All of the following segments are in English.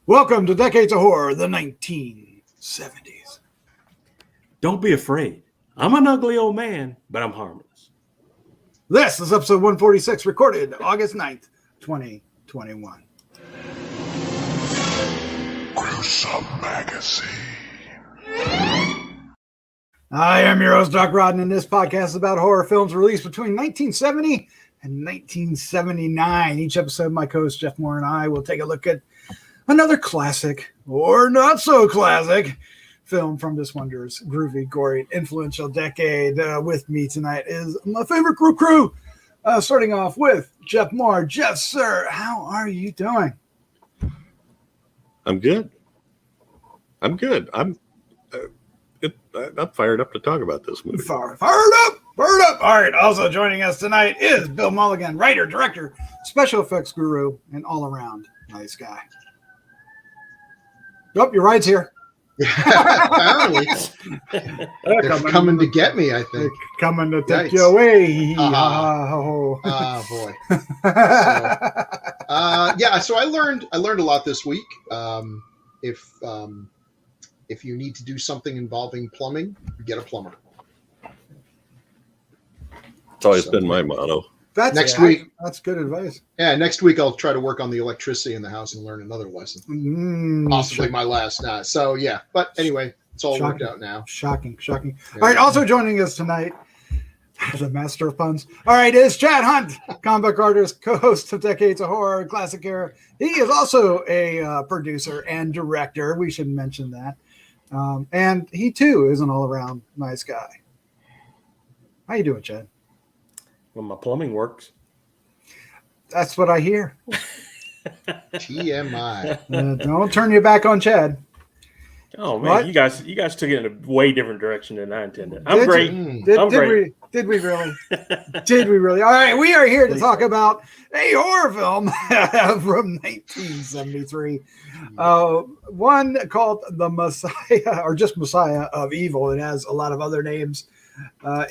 Welcome to Decades of Horror, the 1970s. Don't be afraid. I'm an ugly old man, but I'm harmless. This is episode 146, recorded August 9th, 2021. Gruesome Magazine. I am your host, Doc Rodden, and this podcast is about horror films released between 1970 and 1979. Each episode, my co-host Jeff Mohr and I will take a look at another classic, or not so classic, film from this wondrous, groovy, gory, influential decade. With me tonight is my favorite Grue-Crew. Starting off with Jeff Mohr. Jeff, sir, how are you doing? I'm good. I'm fired up to talk about this movie. Fired up. All right. Also joining us tonight is Bill Mulligan, writer, director, special effects guru, and all-around nice guy. Oh, your ride's here. Apparently. They're coming to get me, I think. They're coming to take you away. Oh boy. So I learned a lot this week. If you need to do something involving plumbing, get a plumber. It's always been my motto. Next week. That's good advice. Yeah, next week I'll try to work on the electricity in the house and learn another lesson. Possibly my last. So yeah, but anyway, it's all worked out now. Shocking. Yeah. All right, also joining us tonight, the master of puns. All right, is Chad Hunt, comic book artist, co-host of Decades of Horror, Classic Era. He is also a producer and director. We should mention that. And he too is an all-around nice guy. How you doing, Chad? Well, my plumbing works. That's what I hear. TMI. Don't turn your back on Chad. Oh man, you guys took it in a way different direction than I intended. I'm Did great. Did we really? Did we really? All right, we are here to talk about a horror film from 1973. One called The Messiah, or just Messiah of Evil. It has a lot of other names,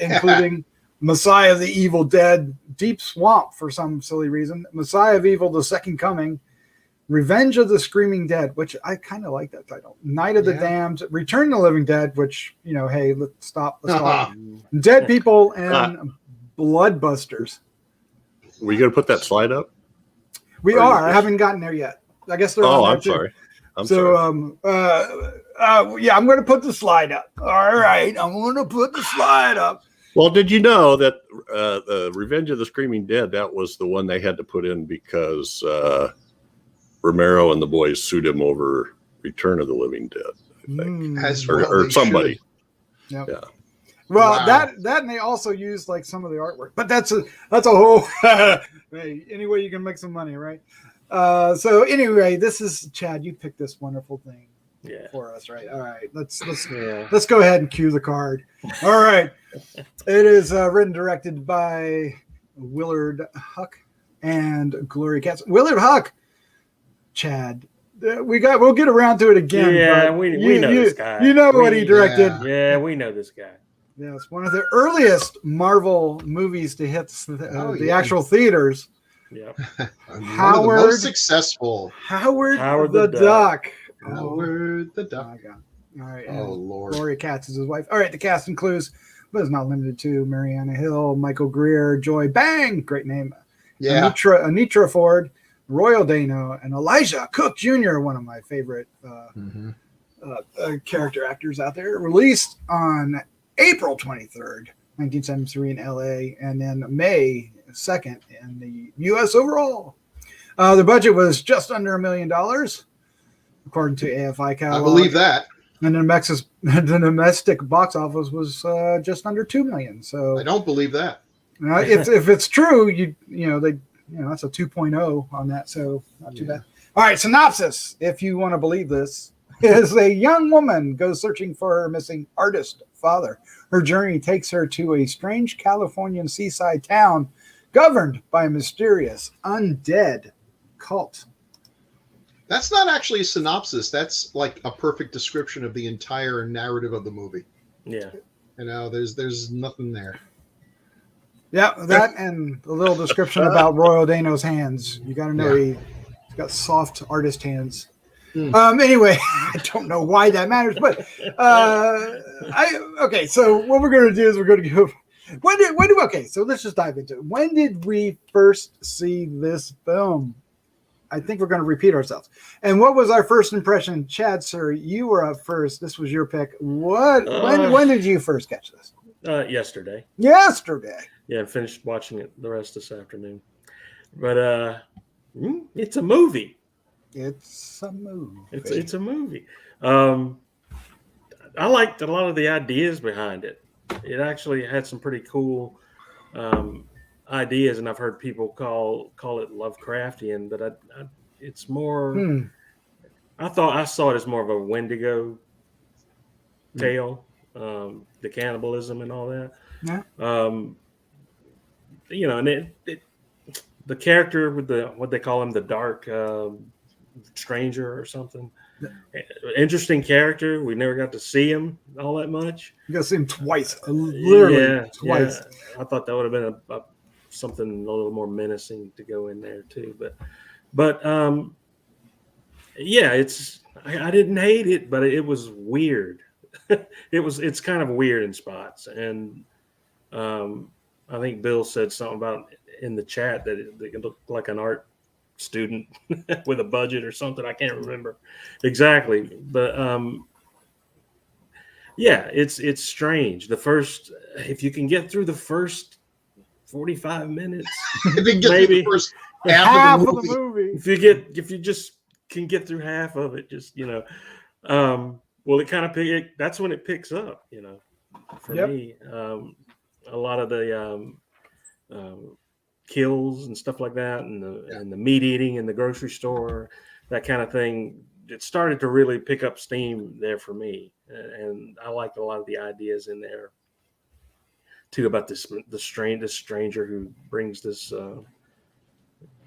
including Messiah of the Evil Dead, Deep Swamp for some silly reason, Messiah of Evil, The Second Coming, Revenge of the Screaming Dead, which I kind of like that title, Night of the Damned, Return of the Living Dead, which, hey, let's stop. Dead People, and Bloodbusters. Were you going to put that slide up? We are. I haven't gotten there yet. I guess they're on there I'm too. sorry. I'm going to put the slide up. All right, I'm going to put the slide up. Well, did you know that Revenge of the Screaming Dead, that was the one they had to put in because Romero and the boys sued him over Return of the Living Dead, I think. Or somebody. Yep. Yeah. Well, that and they also used like some of the artwork, but that's a whole hey, any way you can make some money, right? So anyway, this is Chad. You picked this wonderful thing for us, right? All right, let's go ahead and cue the card. All right, it is written, directed by Willard Huyck and Gloria Katz. Willard Huyck, Chad. We'll get around to it again. Yeah, we know this guy. You know what he directed. Yeah, we know this guy. Yes, one of the earliest Marvel movies to hit the actual theaters. Yep. Howard, the most successful. Howard the Duck. Howard the Duck. All right. Oh, Lord. Gloria Katz is his wife. All right, the cast includes, but is not limited to, Marianna Hill, Michael Greer, Joy Bang, great name. Yeah. Anitra Ford, Royal Dano, and Elisha Cook Jr., one of my favorite character actors out there. Released on April 23rd, 1973 in LA, and then May 2nd in the U.S. overall. The budget was just under $1 million, according to AFI catalog. I believe that. And the domestic box office was just under $2 million. So I don't believe that. If it's true, that's a 2.0 on that. So not too bad. All right, synopsis, if you want to believe this, is a young woman goes searching for her missing artist father. Her journey takes her to a strange Californian seaside town governed by a mysterious undead cult. That's not actually a synopsis. That's like a perfect description of the entire narrative of the movie. Yeah. There's nothing there. Yeah, that and a little description about Royal Dano's hands. You got to know he's got soft artist hands. Anyway, I don't know why that matters, but okay. So what we're going to do is we're going to go. Okay, so let's just dive into it. When did we first see this film? I think we're going to repeat ourselves. And what was our first impression? Chad, sir, you were up first. This was your pick. When did you first catch this? Yesterday. Yesterday. Yeah, I finished watching it the rest this afternoon. But it's a movie. It's a movie. It's a movie. I liked a lot of the ideas behind it. It actually had some pretty cool ideas, and I've heard people call it Lovecraftian, but it's more. I saw it as more of a Wendigo tale, the cannibalism and all that. Yeah. And the character with what they call him, the dark stranger or something. Interesting character. We never got to see him all that much. You got to see him twice, literally twice. Yeah. I thought that would have been something a little more menacing to go in there too. But I didn't hate it, but it was weird. It's kind of weird in spots, and I think Bill said something about in the chat that it looked like an art student with a budget or something. I can't remember exactly, but it's strange. If you can get through the first 45 minutes, maybe the first half of the movie. If you just can get through half of it, just it kind of that's when it picks up, for me. A lot of the kills and stuff like that, and the meat eating in the grocery store, that kind of thing. It started to really pick up steam there for me, and I liked a lot of the ideas in there too about this stranger who brings this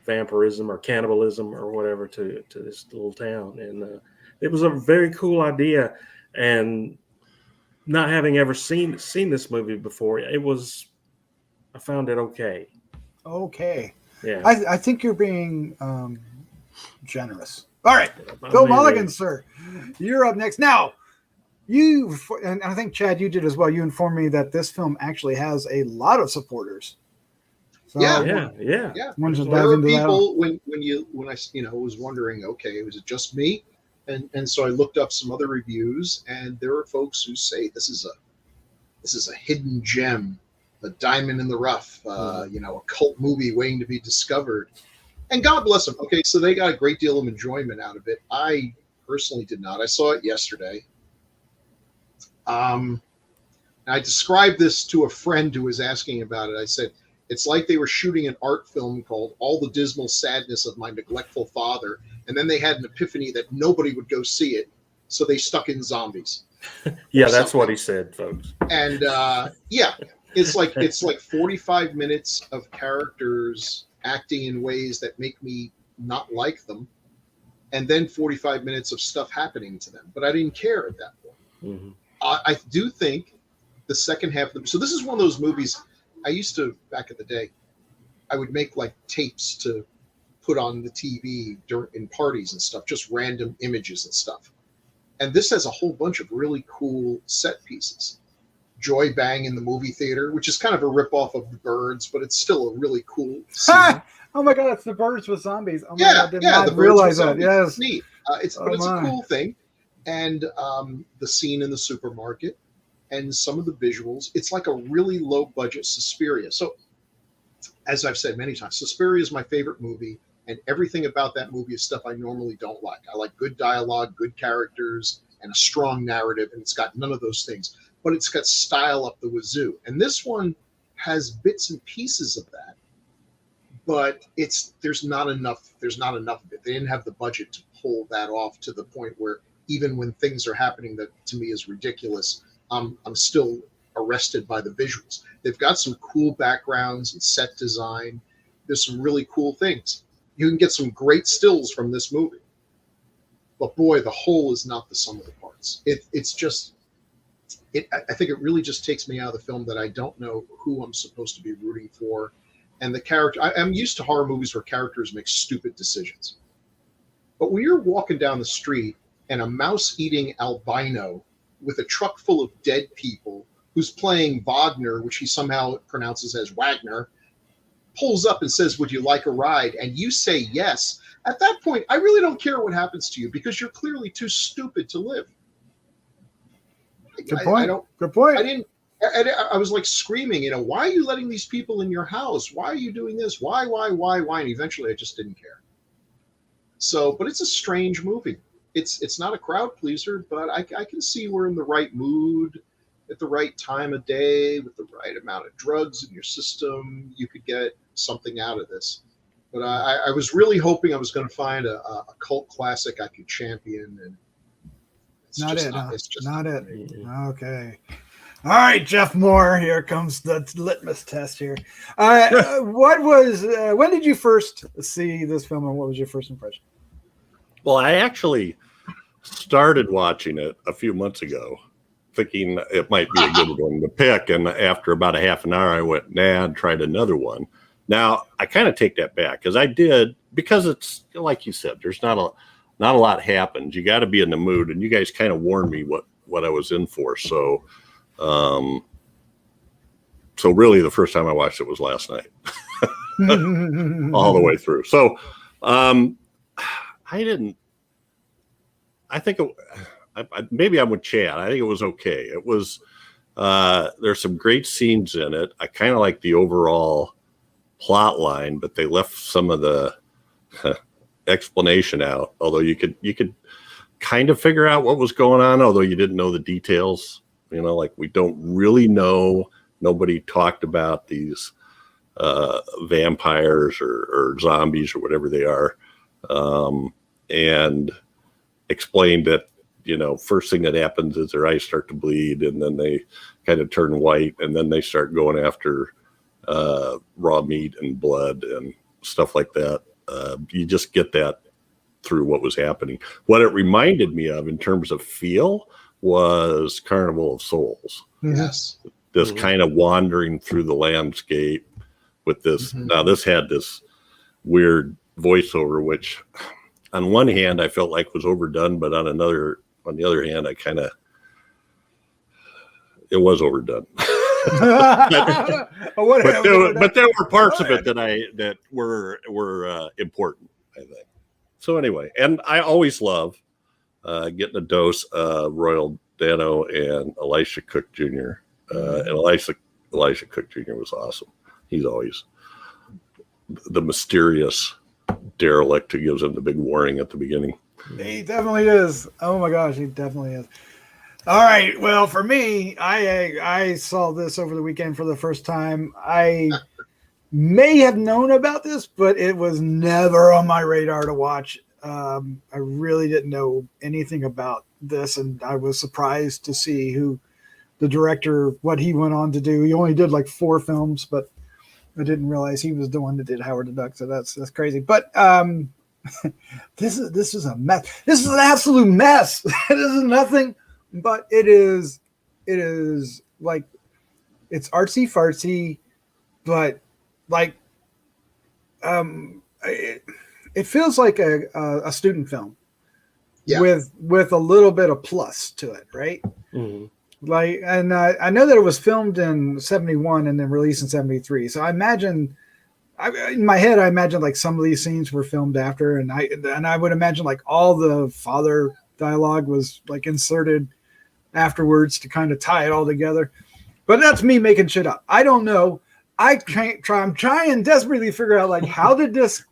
vampirism or cannibalism or whatever to this little town, and it was a very cool idea. And not having ever seen this movie before, I found it okay. Okay. Yeah. I think you're being generous. All right. Bill Mulligan, sir. You're up next. Now, and I think, Chad, you did as well. You informed me that this film actually has a lot of supporters. So Yeah. When There were people when I was wondering, okay, was it just me? And so I looked up some other reviews, and there are folks who say this is a hidden gem, a diamond in the rough, a cult movie waiting to be discovered. And God bless them. Okay, so they got a great deal of enjoyment out of it. I personally did not. I saw it yesterday. I described this to a friend who was asking about it. I said, it's like they were shooting an art film called All the Dismal Sadness of My Neglectful Father, and then they had an epiphany that nobody would go see it, so they stuck in zombies. Yeah, that's what he said, folks. And it's like 45 minutes of characters acting in ways that make me not like them, and then 45 minutes of stuff happening to them. But I didn't care at that point. Mm-hmm. I do think the second half of so this is one of those movies I used to, back in the day, I would make like tapes to put on the TV in parties and stuff, just random images and stuff. And this has a whole bunch of really cool set pieces. Joy Bang in the movie theater, which is kind of a ripoff of The Birds, but it's still a really cool scene. Oh my God, it's The Birds with zombies. Oh my God, I did not realize that. Yes. It's neat. It's a cool thing. And the scene in the supermarket and some of the visuals, it's like a really low budget Suspiria. So as I've said many times, Suspiria is my favorite movie, and everything about that movie is stuff I normally don't like. I like good dialogue, good characters, and a strong narrative, and it's got none of those things. But it's got style up the wazoo. And this one has bits and pieces of that, but there's not enough of it. They didn't have the budget to pull that off to the point where even when things are happening that to me is ridiculous, I'm still arrested by the visuals. They've got some cool backgrounds and set design. There's some really cool things. You can get some great stills from this movie. But boy, the whole is not the sum of the parts. I think it really just takes me out of the film that I don't know who I'm supposed to be rooting for. And the character, I'm used to horror movies where characters make stupid decisions. But when you're walking down the street and a mouse-eating albino with a truck full of dead people who's playing Wagner, which he somehow pronounces as Wagner, pulls up and says, "Would you like a ride?" and you say yes, at that point, I really don't care what happens to you because you're clearly too stupid to live. Good point. Good point. I was like screaming, why are you letting these people in your house? Why are you doing this? Why? And eventually I just didn't care. So, but it's a strange movie. It's not a crowd pleaser, but I can see we're in the right mood at the right time of day with the right amount of drugs in your system. You could get something out of this. But I was really hoping I was going to find a cult classic I could champion, and it's not just it. not, it's just not it. Okay. All right, Jeff Mohr. Here comes the litmus test here. When did you first see this film, and what was your first impression? Well, I actually started watching it a few months ago, thinking it might be a good one to pick. And after about a half an hour, I went, nah, and tried another one. Now, I kind of take that back because it's like you said, there's not a lot happens. You got to be in the mood, and you guys kind of warned me what I was in for. So really the first time I watched it was last night, all the way through. So maybe I'm with Chad. I think it was okay. It was, there's some great scenes in it. I kind of like the overall plot line, but they left some of the explanation out. Although you could kind of figure out what was going on, although you didn't know the details. Like we don't really know. Nobody talked about these vampires or zombies or whatever they are, and explained that first thing that happens is their eyes start to bleed, and then they kind of turn white, and then they start going after raw meat and blood and stuff like that. You just get that through what was happening. What it reminded me of in terms of feel was Carnival of Souls. Yes. This kind of wandering through the landscape with this. Now, this had this weird voiceover, which on one hand I felt like was overdone, but on the other hand, it was overdone. but there were parts of it that were important, I think. So anyway, and I always love getting a dose of Royal Dano and Elisha Cook Jr. And Elisha Cook Jr. was awesome. He's always the mysterious derelict who gives him the big warning at the beginning. He definitely is. Oh my gosh, he definitely is. All right. Well, for me, I saw this over the weekend for the first time. I may have known about this, but it was never on my radar to watch. I really didn't know anything about this, and I was surprised to see who the director, what he went on to do. He only did like 4 films, but I didn't realize he was the one that did Howard the Duck. So that's crazy. But this is a mess. This is an absolute mess. This is nothing, but it is like, it's artsy fartsy, but like it feels like a student film, with a little bit of plus to it, right? Mm-hmm. Like, and I know that it was filmed in 71 and then released in 73. So I imagine, in my head, I imagine like some of these scenes were filmed after, and I would imagine like all the father dialogue was like inserted afterwards to kind of tie it all together. But that's me making shit up. I don't know. I'm trying desperately to figure out like how did this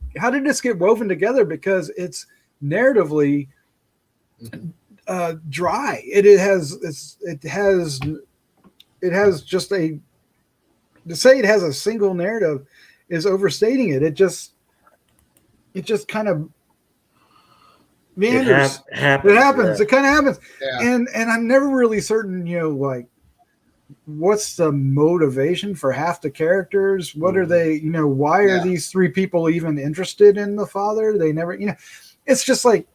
get woven together, because it's narratively dry. It has just to say it has a single narrative is overstating it. It just kind of meanders. It happens. It kind of happens. Yeah. And I'm never really certain, like, what's the motivation for half the characters? What are they, why are these 3 people even interested in the father? They never, it's just like,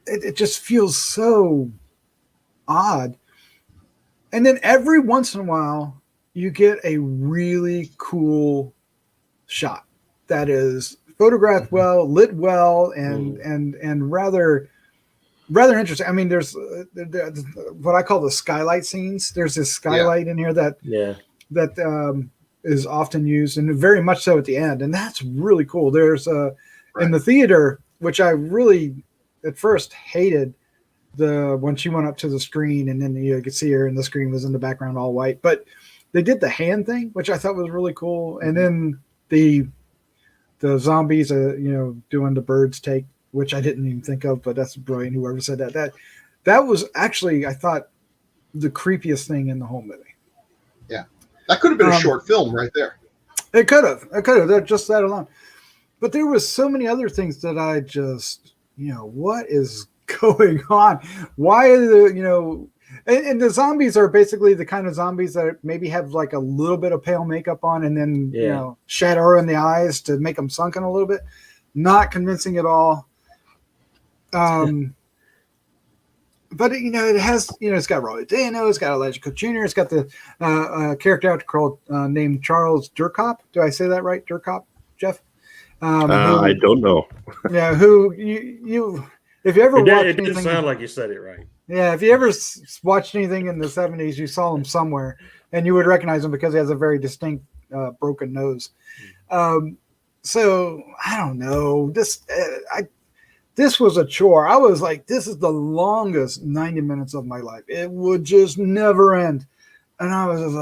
it just feels so odd. And then every once in a while, you get a really cool shot that is photographed well, lit well, and rather interesting. I mean, there's what I call the skylight scenes. There's this skylight in here that is often used, and very much so at the end, and that's really cool. There's in the theater, which I really at first hated, when she went up to the screen, and then you could see her, and the screen was in the background all white. But they did the hand thing, which I thought was really cool, and then the zombies, doing the birds take, which I didn't even think of, but that's brilliant. Whoever said that was actually, I thought, the creepiest thing in the whole movie. Yeah, that could have been a short film right there. It could have. Just that alone. But there was so many other things that I just, what is going on? Why are the, and the zombies are basically the kind of zombies that maybe have like a little bit of pale makeup on, and then shadow in the eyes to make them sunken a little bit. Not convincing at all. But it has, it's got Roy Dano, it's got Elisha Jr., it's got the character actor called named Charles Dierkop. Do I say that right, Dierkop, Jeff? I don't know. Yeah, who you if you ever watched it anything, didn't sound like you said it right. Yeah, if you ever watched anything in the 70s, you saw him somewhere, and you would recognize him because he has a very distinct broken nose. So I don't know. This was a chore. I was like, this is the longest 90 minutes of my life. It would just never end. And I was just,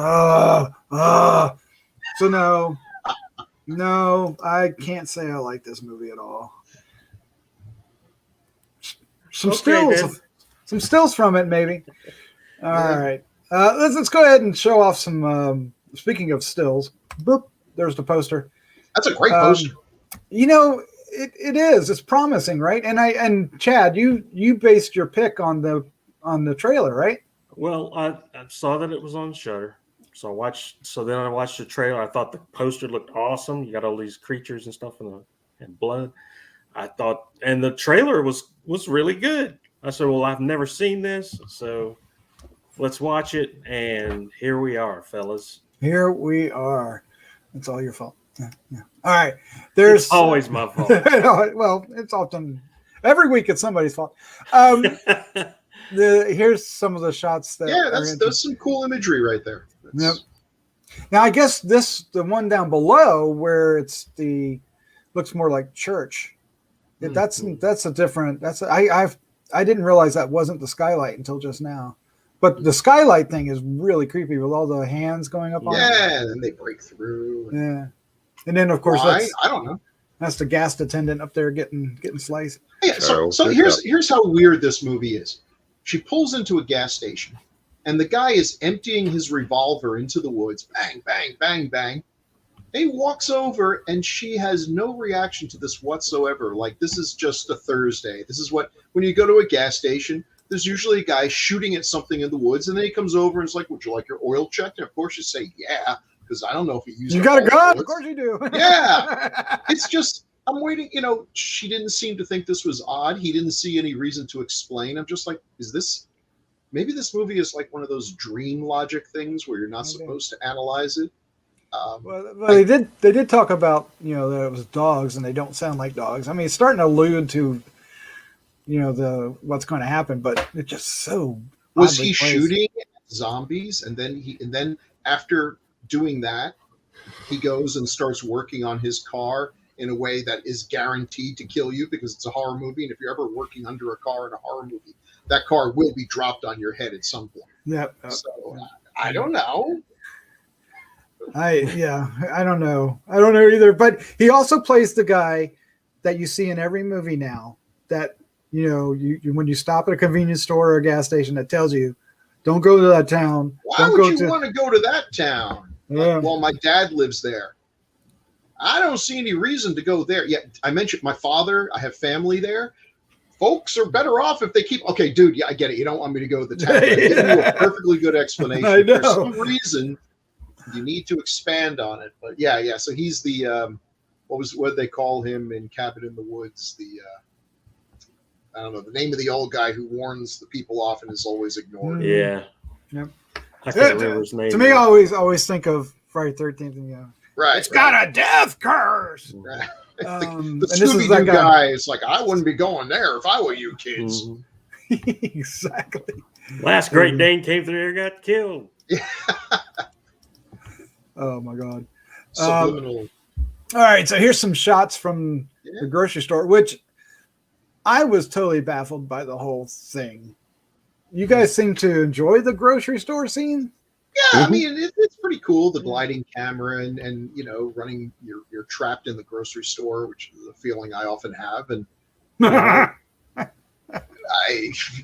So no, I can't say I like this movie at all. Some stills from it, maybe. All right. Let's go ahead and show off some, speaking of stills, boop, there's the poster. That's a great poster. It is. It's promising, right? And Chad, you based your pick on the trailer, right? Well, I saw that it was on Shudder, so then I watched the trailer. I thought the poster looked awesome. You got all these creatures and stuff and blood. I thought, and the trailer was really good. I said, well, I've never seen this, so let's watch it. And here we are, fellas. Here we are. It's all your fault. Yeah. All right. There's it's always my fault. Well, it's often every week it's somebody's fault. Here's some of the shots that that's some cool imagery right there. Yep. Now I guess the one down below where looks more like church. That's a different. I didn't realize that wasn't the skylight until just now. But the skylight thing is really creepy with all the hands going up on it. Yeah, and then they break through. Yeah. And then, of course, I don't know. That's the gas attendant up there getting sliced. Yeah, so here's how weird this movie is. She pulls into a gas station, and the guy is emptying his revolver into the woods. Bang, bang, bang, bang. And he walks over, and she has no reaction to this whatsoever. Like, this is just a Thursday. This is when you go to a gas station, there's usually a guy shooting at something in the woods, and then he comes over and is like, would you like your oil checked? And of course you say, yeah. Because I don't know if he uses. You got a gun? Of course you do. Yeah. It's just, I'm waiting. She didn't seem to think this was odd. He didn't see any reason to explain. I'm just like, maybe this movie is like one of those dream logic things where you're not supposed to analyze it. Well, they did talk about, that it was dogs and they don't sound like dogs. I mean, it's starting to allude to, what's going to happen, but it's just so. Was he shooting at zombies and then after doing that, he goes and starts working on his car in a way that is guaranteed to kill you because it's a horror movie, and if you're ever working under a car in a horror movie, that car will be dropped on your head at some point. Yep. So I don't know. I don't know. I don't know either. But he also plays the guy that you see in every movie now that you when you stop at a convenience store or a gas station that tells you, don't go to that town. Why would you want to go to that town? Yeah. Well, my dad lives there. I don't see any reason to go there. Yeah, I mentioned my father. I have family there. Folks are better off if they keep. Okay, dude. Yeah, I get it. You don't want me to go to the town. I'm giving you a perfectly good explanation. I know. For some reason, you need to expand on it. But yeah. So he's the what did they call him in Cabin in the Woods? I don't know the name of the old guy who warns the people off and is always ignored. Yeah. Yep. I can't remember his name. To me, I always think of Friday 13th. And right. It's got a death curse. Right. The Scooby-Doo guy is like, I wouldn't be going there if I were you kids. Exactly. Last Great Dane came through here and got killed. Oh my God. Subliminal. All right, so here's some shots from the grocery store, which I was totally baffled by the whole thing. You guys seem to enjoy the grocery store scene? Yeah, I mean, it's pretty cool, the gliding camera and running, you're trapped in the grocery store, which is a feeling I often have. And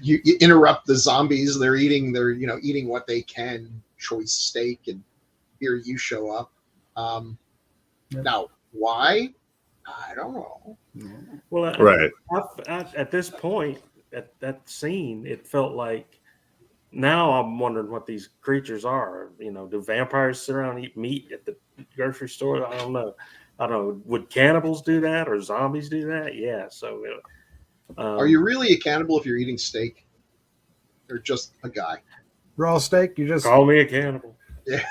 you interrupt the zombies. They're eating what they can, choice steak, and here you show up. Now, why? I don't know. Well, right. At this point, at that scene, it felt like, now I'm wondering what these creatures are. Do vampires sit around and eat meat at the grocery store? I don't know. Would cannibals do that or zombies do that? Yeah. So, are you really a cannibal if you're eating steak, or just a guy? Raw steak? You just call me a cannibal. Yeah.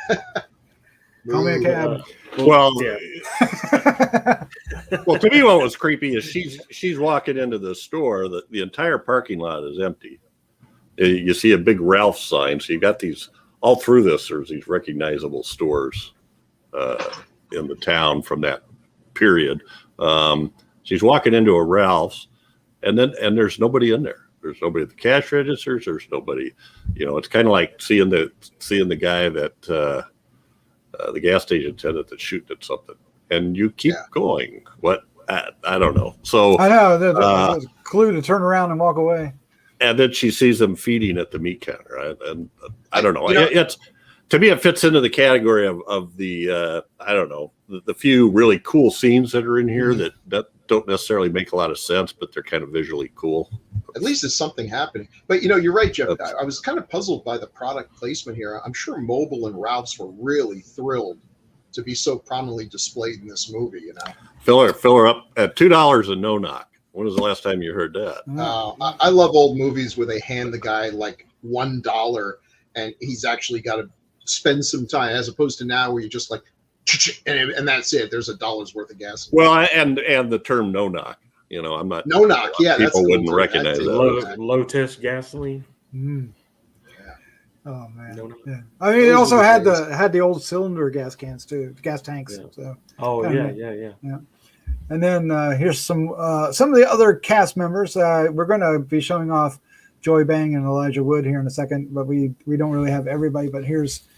Call me a cab. Well, yeah. Well, to me, what was creepy is she's walking into the store. The entire parking lot is empty. You see a big Ralph sign. So you got these all through this. There's these recognizable stores in the town from that period. She's walking into a Ralph's, and there's nobody in there. There's nobody at the cash registers. There's nobody. It's kind of like seeing the guy that the gas station attendant that's shooting at something, and you keep going. What? I don't know. So I know there's a clue to turn around and walk away. And then she sees them feeding at the meat counter, and I don't know. It's to me, it fits into the category of the I don't know, the few really cool scenes that are in here that don't necessarily make a lot of sense, but they're kind of visually cool. At least it's something happening. But you're right, Jeff. I was kind of puzzled by the product placement here. I'm sure Mobile and Ralph's were really thrilled to be so prominently displayed in this movie. Fill her up at $2 and no knock. When was the last time you heard that? I love old movies where they hand the guy like $1 and he's actually got to spend some time, as opposed to now where you just like, and that's it. There's $1 worth of gas. Well, and the term no knock. I'm not. No knock. Yeah, people wouldn't recognize that. Low test gasoline. Mm. Yeah. Oh man. No knock. Yeah. I mean, it also had the old cylinder gas cans too, gas tanks. Yeah. So. Oh yeah. And then here's some of the other cast members. We're going to be showing off Joy Bang and Elijah Wood here in a second, but we don't really have everybody. But here's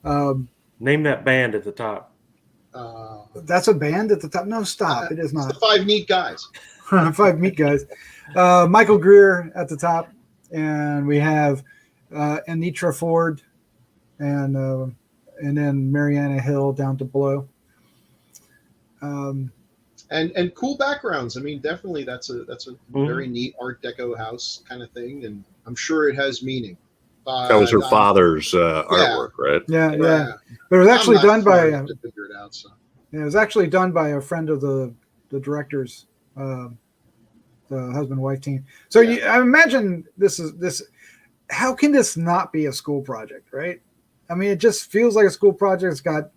name that band at the top. That's a band at the top. No, stop. It is not. It's the 5 Meat Guys. 5 Meat Guys. Michael Greer at the top, and we have Anitra Ford, and then Marianna Hill down to below. And cool backgrounds. I mean, definitely that's a very neat Art Deco house kind of thing, and I'm sure it has meaning. That was her father's artwork, right? Yeah. But it was actually done by. To figure it out. So. Yeah, it was actually done by a friend of the directors, the husband-wife team. So I imagine this. How can this not be a school project, right? I mean, it just feels like a school project. It's got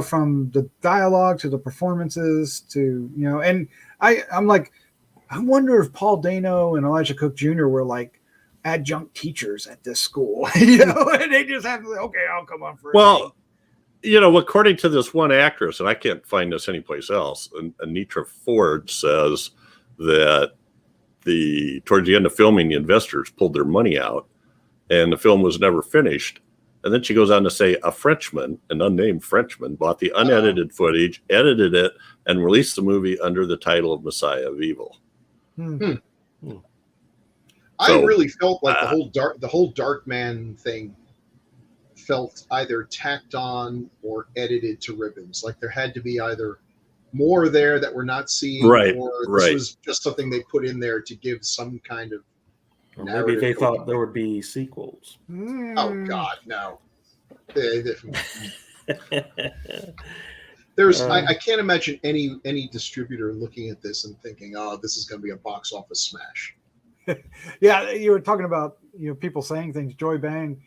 from the dialogue to the performances to and I'm like, I wonder if Paul Dano and Elijah Cook Jr. were like adjunct teachers at this school, and they just have to say, okay, I'll come on for a day. According to this one actress, and I can't find this anyplace else, Anitra Ford says that towards the end of filming, the investors pulled their money out and the film was never finished. And then she goes on to say an unnamed Frenchman, bought the unedited footage, edited it, and released the movie under the title of Messiah of Evil. I really felt like the whole Darkman thing felt either tacked on or edited to ribbons. Like there had to be either more there that we're not seeing, or this was just something they put in there to give some kind of. Or maybe they thought there would be sequels. Oh God, no! There's I can't imagine any distributor looking at this and thinking, "Oh, this is going to be a box office smash." Yeah, you were talking about people saying things. Joy Bang,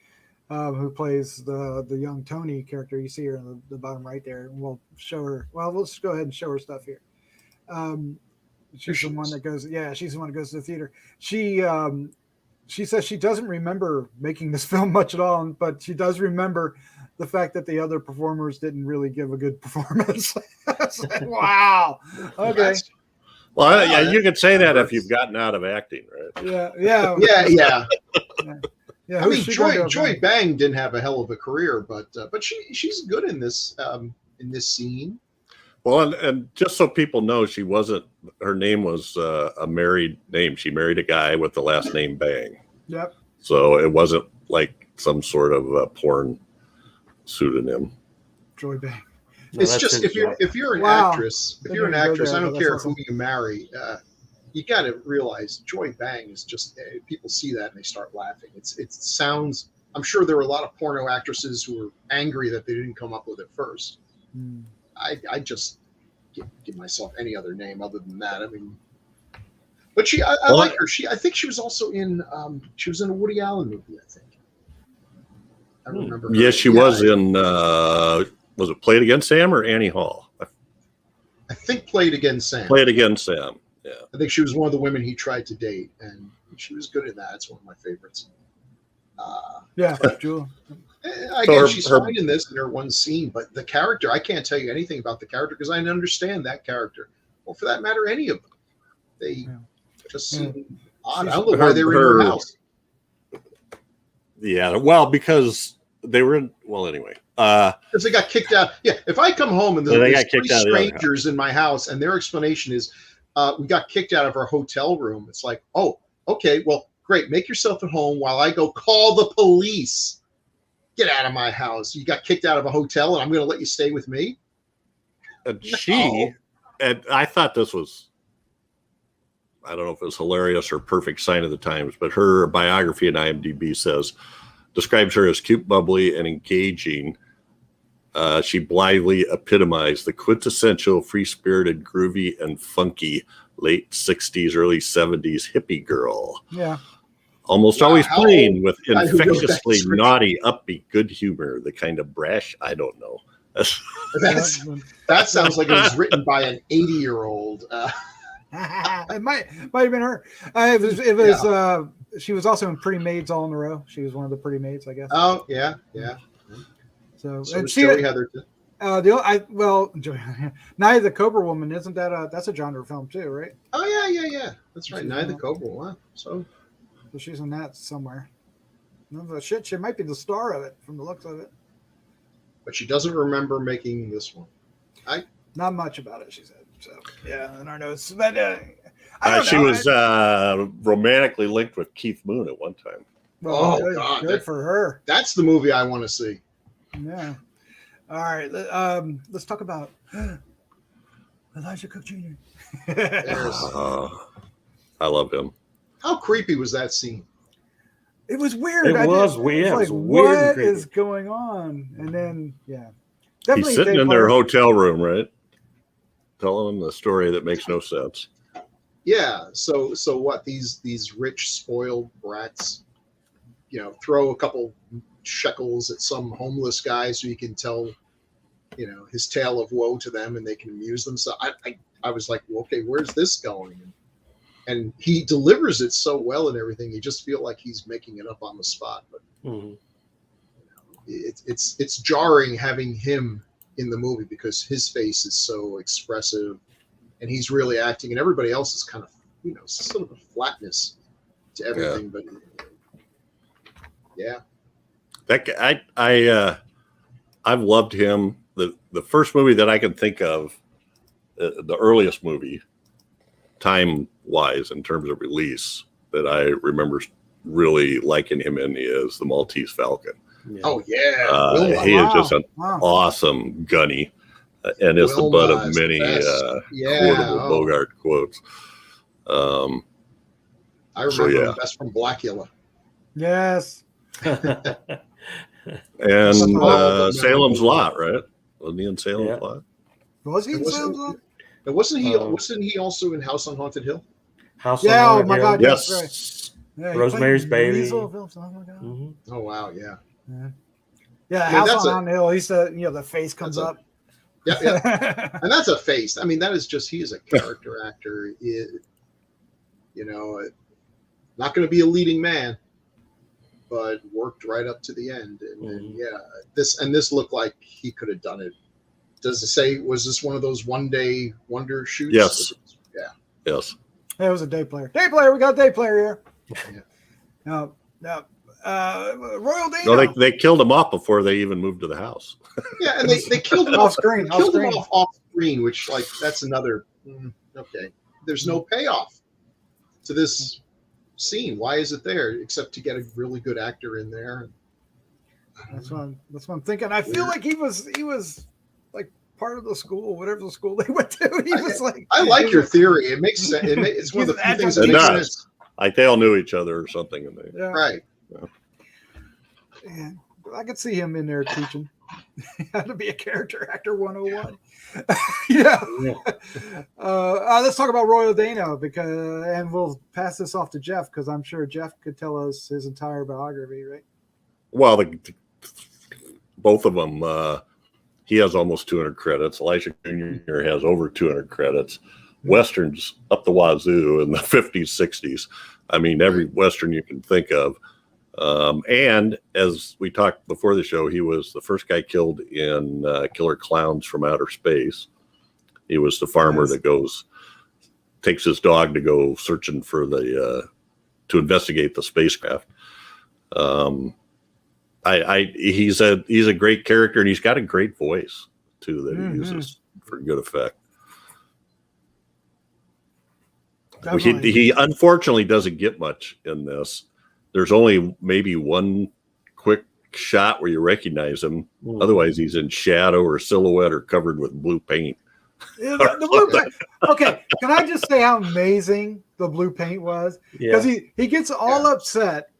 who plays the young Toni character, you see her in the bottom right there. And we'll show her. Well, let's go ahead and show her stuff here. She's the one that goes. Yeah, she's the one that goes to the theater. She says she doesn't remember making this film much at all, but she does remember the fact that the other performers didn't really give a good performance. Like, wow. Okay. Well, yeah, you could say that if you've gotten out of acting, right? Yeah. I mean, Joy Bang didn't have a hell of a career, but she's good in this scene. Well, and just so people know, she wasn't. Her name was a married name. She married a guy with the last name Bang. Yep. So it wasn't like some sort of porn pseudonym. Joy Bang. No, It's just if you're an actress, I don't care awesome. who you marry. You got to realize Joy Bang is just people see that and they start laughing. It sounds. I'm sure there were a lot of porno actresses who were angry that they didn't come up with it first. I just give myself any other name other than that. I mean, but I like her. I think she was also in she was in a Woody Allen movie. I think. I don't remember. Yes, she was in. Was it Play It Again, Sam, or Annie Hall? I think Play It Again, Sam. Play It Again, Sam. Yeah. I think she was one of the women he tried to date, and she was good in that. It's one of my favorites. Jewel. Again, she's fine in this in her one scene, but the character, I can't tell you anything about the character because I didn't understand that character, or for that matter, any of them. They just seem odd. I don't know why they were in her house. Yeah, well, because they were in. Well, anyway, because they got kicked out. Yeah, if I come home and there's three out strangers in my house, and their explanation is, we got kicked out of our hotel room. It's like, oh, okay, well, great. Make yourself at home while I go call the police. Get out of my house. You got kicked out of a hotel and I'm going to let you stay with me? And and I thought this was, I don't know if it was hilarious or perfect sign of the times, but her biography in IMDb describes her as cute, bubbly, and engaging. She blithely epitomized the quintessential free-spirited, groovy, and funky late 60s, early 70s hippie girl. Yeah. Almost always playing with infectiously naughty, upbeat, good humor, the kind of brash, I don't know. That sounds like it was written by an 80-year-old. It might have been her. It was. She was also in Pretty Maids All in a Row. She was one of the Pretty Maids, I guess. Oh yeah. So Joey Heather. Night of the Cobra Woman, isn't that that's a genre film too, right? Oh yeah. That's right. Night of the Cobra. Wow. So she's in that somewhere. No, shit, she might be the star of it from the looks of it. But she doesn't remember making this one. Not much about it, she said. So yeah, in our notes. But she was romantically linked with Keith Moon at one time. Well, God, good for her. That's the movie I want to see. Yeah. All right. Let's talk about Elijah Cook Jr. I love him. How creepy was that scene? It was weird. It was weird. Like, it was weird. What is going on? And then, He's sitting in their hotel room, right? Telling them the story that makes no sense. Yeah. So what? These rich, spoiled brats, throw a couple shekels at some homeless guy so you can tell, his tale of woe to them and they can amuse them. So I was like, well, okay, where's this going? And he delivers it so well and everything. You just feel like he's making it up on the spot. But it's jarring having him in the movie because his face is so expressive and he's really acting, and everybody else is kind of, sort of a flatness to everything. But that guy, I've loved him. The first movie that I can think of, the earliest movie, time-wise in terms of release, that I remember really liking him in is The Maltese Falcon. Yeah. Oh yeah, he is just an awesome gunny, and is the butt of many quotable Bogart quotes. I remember him best from Blackula. Yes. And Salem's Lot, right? Wasn't he in Salem's Lot? Was he in Salem's Lot? And wasn't he also in House on Haunted Hill? House on Haunted Hill. My God, yes. Right. Yeah, Rosemary's Baby. Oh my God. Oh wow, yeah. Yeah, House on Haunted Hill. He said, the face comes up. Yeah. And that's a face. I mean, that is just, he is a character actor. Not going to be a leading man, but worked right up to the end. And this looked like he could have done it. Does it say, was this one of those one-day wonder shoots? Yes. Yeah. Yes. It was a day player. Day player. We got a day player here. Yeah. Now, Royal Dano. No, they killed him off before they even moved to the house. Yeah, and they killed him off screen. Killed him off screen, which, like, that's another. Okay, there's no payoff to this scene. Why is it there except to get a really good actor in there? That's what I'm thinking. I feel like he was like part of the school, whatever the school they went to. He was like. I like your theory. It makes sense. It's one of the few things that it makes does. sense. Like they all knew each other or something, and they right. Yeah, I could see him in there teaching how to be a character actor 101. Let's talk about Royal Dano and we'll pass this off to Jeff because I'm sure Jeff could tell us his entire biography, right? Well, both of them. He has almost 200 credits. Elisha Jr. has over 200 credits. Westerns up the wazoo in the 50s, 60s. I mean, every Western you can think of. And as we talked before the show, he was the first guy killed in Killer Clowns from Outer Space. He was the farmer that takes his dog to go searching for to investigate the spacecraft. He's a great character, and he's got a great voice too that he uses for good effect. He unfortunately doesn't get much in this. There's only maybe one quick shot where you recognize him. Otherwise, he's in shadow or silhouette or covered with blue paint. Yeah, the blue paint. Okay, can I just say how amazing the blue paint was? Because he gets all upset.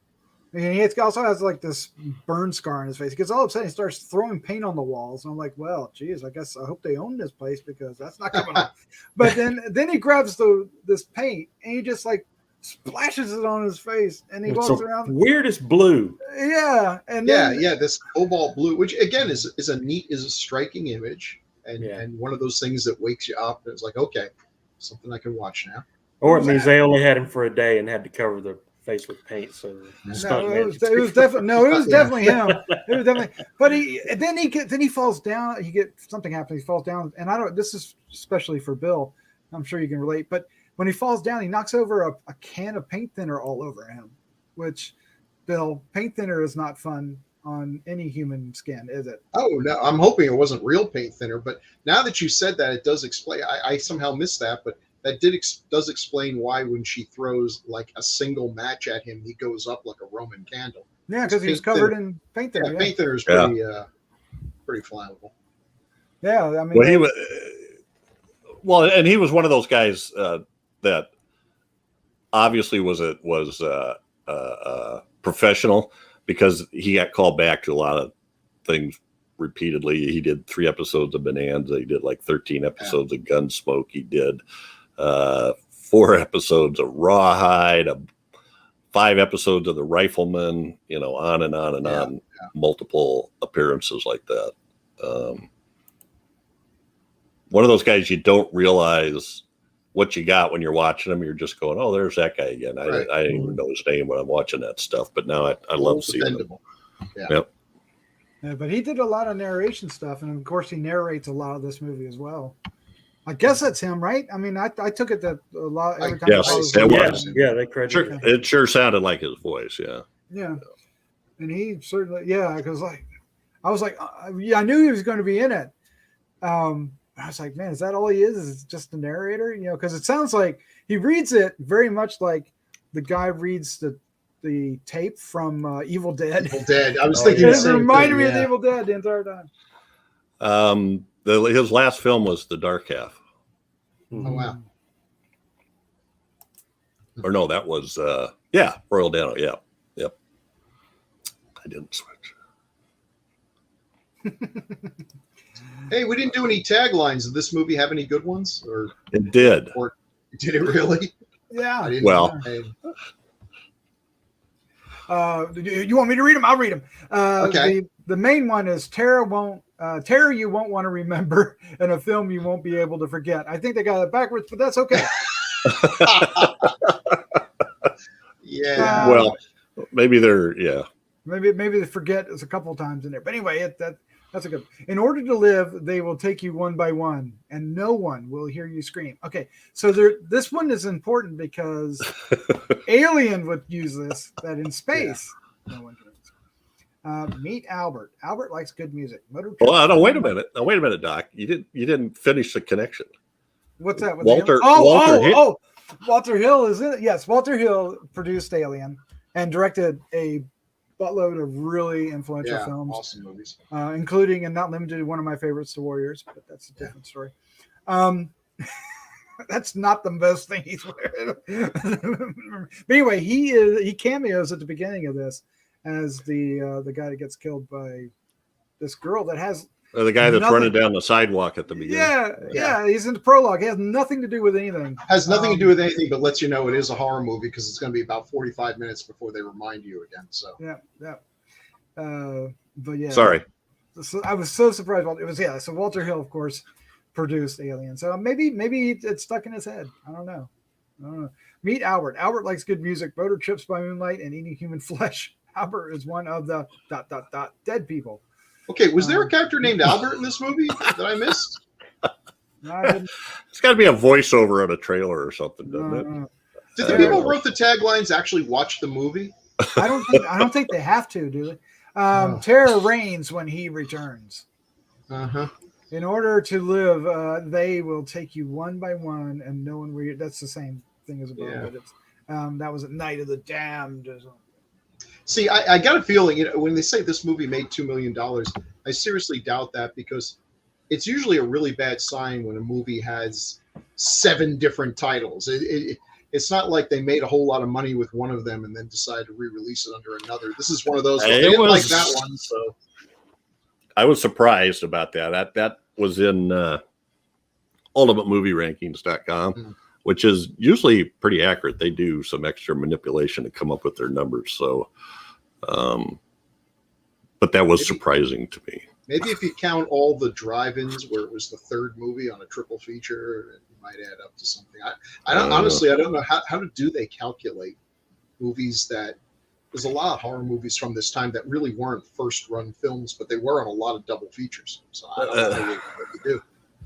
And he also has like this burn scar on his face. He gets all upset. And he starts throwing paint on the walls. And I'm like, well, geez, I guess I hope they own this place because that's not coming on. But then he grabs this paint and he just like splashes it on his face and he walks around. Weirdest blue. Yeah. And this cobalt blue, which again is a striking image and one of those things that wakes you up. And it's like, okay, something I can watch now. Or it means they only had him for a day and had to cover the face with paint. So it was definitely him. It was definitely. But then he falls down. Something happens. He falls down, and this is especially for Bill. I'm sure you can relate. But when he falls down, he knocks over a can of paint thinner all over him. Which, Bill, paint thinner is not fun on any human skin, is it? Oh no, I'm hoping it wasn't real paint thinner. But now that you said that, it does explain. I somehow missed that, but. That does explain why when she throws like a single match at him, he goes up like a Roman candle. Yeah, because he's covered in paint thinner. Yeah, paint thinner is pretty flammable. Yeah, I mean, and he was one of those guys that obviously was professional because he got called back to a lot of things repeatedly. He did 3 episodes of Bonanza. He did like 13 episodes of Gunsmoke. He did 4 episodes of Rawhide, 5 episodes of The Rifleman, on and on and on, multiple appearances like that. One of those guys you don't realize what you got when you're watching him. You're just going, oh, there's that guy again. I didn't even know his name when I'm watching that stuff, but now I love seeing him. Yep. Yeah, but he did a lot of narration stuff, and of course he narrates a lot of this movie as well. I guess that's him, right? I mean, I took it that a lot every time. Yes, that was. Yeah, they credit. It sure sounded like his voice. Yeah. Yeah, and he certainly, because I was like, I knew he was going to be in it. I was like, man, is that all he is? Is it just the narrator? Because it sounds like he reads it very much like the guy reads the tape from Evil Dead. Evil Dead. I was thinking. It reminded me of Evil Dead the entire time. His last film was The Dark Half. Oh wow! Or no, that was Royal Dano. Yeah, yep. I didn't switch. Hey, we didn't do any taglines. Did this movie have any good ones? Or it did. Or did it really? Yeah. Well. You want me to read them? I'll read them. Okay. The main one is Tara won't terror you won't want to remember and a film you won't be able to forget. I think they got it backwards, but that's okay. Yeah. Well, maybe they're, yeah. Maybe they forget it's a couple times in there. But anyway, that's a good. In order to live, they will take you one by one, and no one will hear you scream. Okay, so this one is important because Alien would use this. That in space, no one can. Meet Albert. Albert likes good music. Well, no, wait a minute. No, wait a minute, Doc. You didn't finish the connection. What's that? Walter Hill is in it. Yes, Walter Hill produced Alien and directed a buttload of really influential films, awesome movies, including and not limited to one of my favorites, The Warriors, but that's a different story. That's not the best thing he's wearing. But anyway, he cameos at the beginning of this as the guy that gets killed by this girl that has the guy that's running down the sidewalk at the beginning. Yeah, he's in the prologue. He has nothing to do with anything. Has nothing to do with anything, but lets you know it is a horror movie because it's going to be about 45 minutes before they remind you again. So but yeah. Sorry. So I was so surprised. It was So Walter Hill, of course, produced Alien. So maybe it's stuck in his head. I don't know. Meet Albert. Albert likes good music, motor trips by moonlight, and eating human flesh. Albert is one of the ... dead people. Okay, was there a character named Albert in this movie that I missed? It's got to be a voiceover on a trailer or something, doesn't it? Did the people who wrote the taglines actually watch the movie? I don't think they have to, do they? Terror reigns when he returns. In order to live, they will take you one by one, and no one will. That's the same thing as above. But that was at Night of the Damned. See, I got a feeling, when they say this movie made $2 million, I seriously doubt that because it's usually a really bad sign when a movie has 7 different titles. It's not like they made a whole lot of money with one of them and then decided to re-release it under another. This is one of those. They didn't like that one, so I was surprised about that. That was in ultimatemovierankings.com, which is usually pretty accurate. They do some extra manipulation to come up with their numbers. So, but that was surprising to me. Maybe if you count all the drive-ins where it was the third movie on a triple feature, it might add up to something. I don't honestly, I don't know how do they calculate movies that there's a lot of horror movies from this time that really weren't first-run films, but they were on a lot of double features. So I don't know what you do.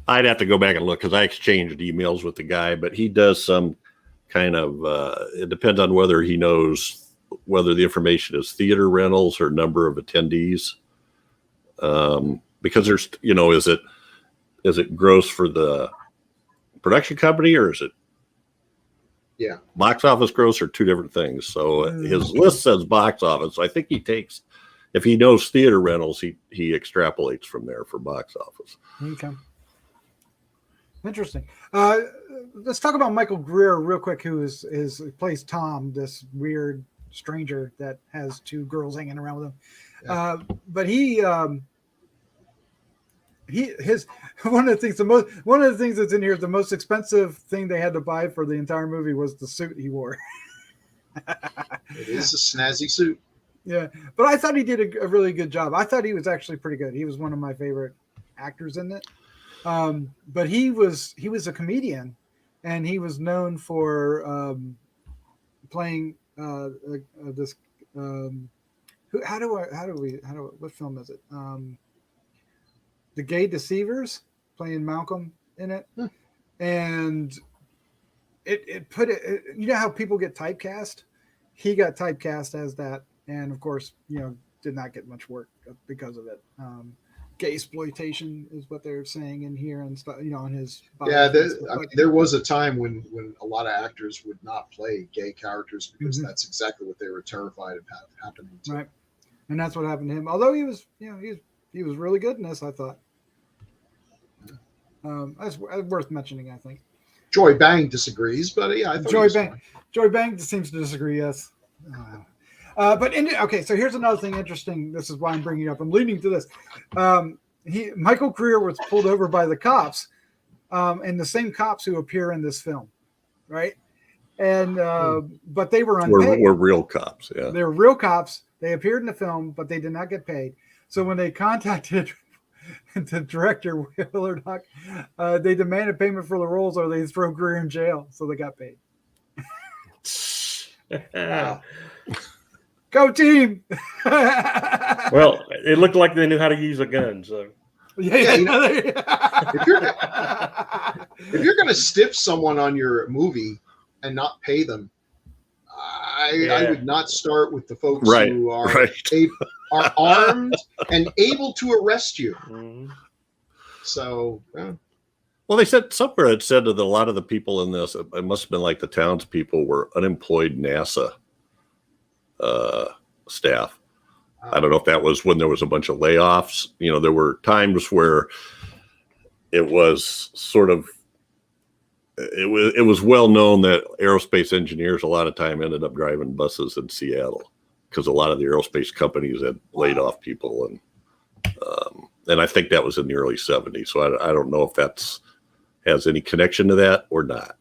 I'd have to go back and look because I exchanged emails with the guy, but he does some kind of, it depends on whether he knows whether the information is theater rentals or number of attendees. Because there's, is it gross for the production company or is it box office gross or two different things? So his list says box office. So I think he takes, if he knows theater rentals, he extrapolates from there for box office. Okay. Interesting. Let's talk about Michael Greer real quick, who plays Thom, this weird stranger that has 2 girls hanging around with him. Yeah. But one of the things that's in here, the most expensive thing they had to buy for the entire movie was the suit he wore. It is a snazzy suit. Yeah, but I thought he did a really good job. I thought he was actually pretty good. He was one of my favorite actors in it. But he was a comedian, and he was known for playing this. What film is it? The Gay Deceivers, playing Malcolm in it, and it put it. You know how people get typecast? He got typecast as that, and of course, did not get much work because of it. Gay exploitation is what they're saying in here and stuff, on his body. Yeah, there was a time when a lot of actors would not play gay characters because that's exactly what they were terrified of happening to. Right, and that's what happened to him. Although he was really good in this, I thought. That's worth mentioning, I think. Joy Bang disagrees, but I thought Joy Bang seems to disagree. Yes. So here's another thing interesting. This is why I'm bringing it up. I'm leading to this. Michael Greer was pulled over by the cops, and the same cops who appear in this film, right? And but they were unpaid. We're real cops. Yeah, they were real cops. They appeared in the film, but they did not get paid. So when they contacted the director, Willard Huyck, they demanded payment for the roles or they throw Greer in jail. So they got paid. Wow. Go team! Well, it looked like they knew how to use a gun. So Yeah, you know, if you're going to stiff someone on your movie and not pay them, I would not start with the folks who are armed and able to arrest you. Mm-hmm. So, yeah. Well, they said somewhere it said that a lot of the people in this, it must have been like the townspeople, were unemployed NASA staff. I don't know if that was when there was a bunch of layoffs. You know, there were times where it was sort of, it was well known that aerospace engineers a lot of time ended up driving buses in Seattle because a lot of the aerospace companies had laid off people, and I think that was in the early 70s. So I don't know if that's has any connection to that or not.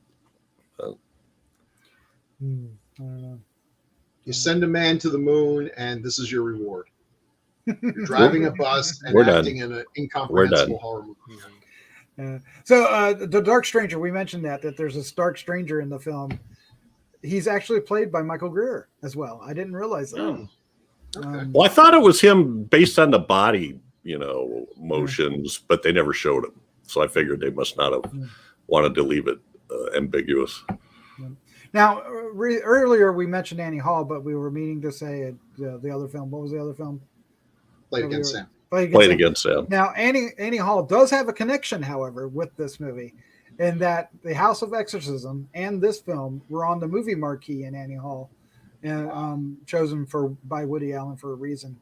You send a man to the moon, and this is your reward. You're driving a bus and We're acting done. in an incomprehensible horror movie. So the Dark Stranger, we mentioned that there's a Dark Stranger in the film. He's actually played by Michael Greer as well. I didn't realize that. Oh. Okay. Well, I thought it was him based on the body, motions, but they never showed him. So I figured they must not have wanted to leave it ambiguous. Now, earlier we mentioned Annie Hall, but we were meaning to say the other film. What was the other film? Played Against Sam. Played Against Sam. Now, Annie Hall does have a connection, however, with this movie, in that The House of Exorcism and this film were on the movie marquee in Annie Hall, and chosen by Woody Allen for a reason,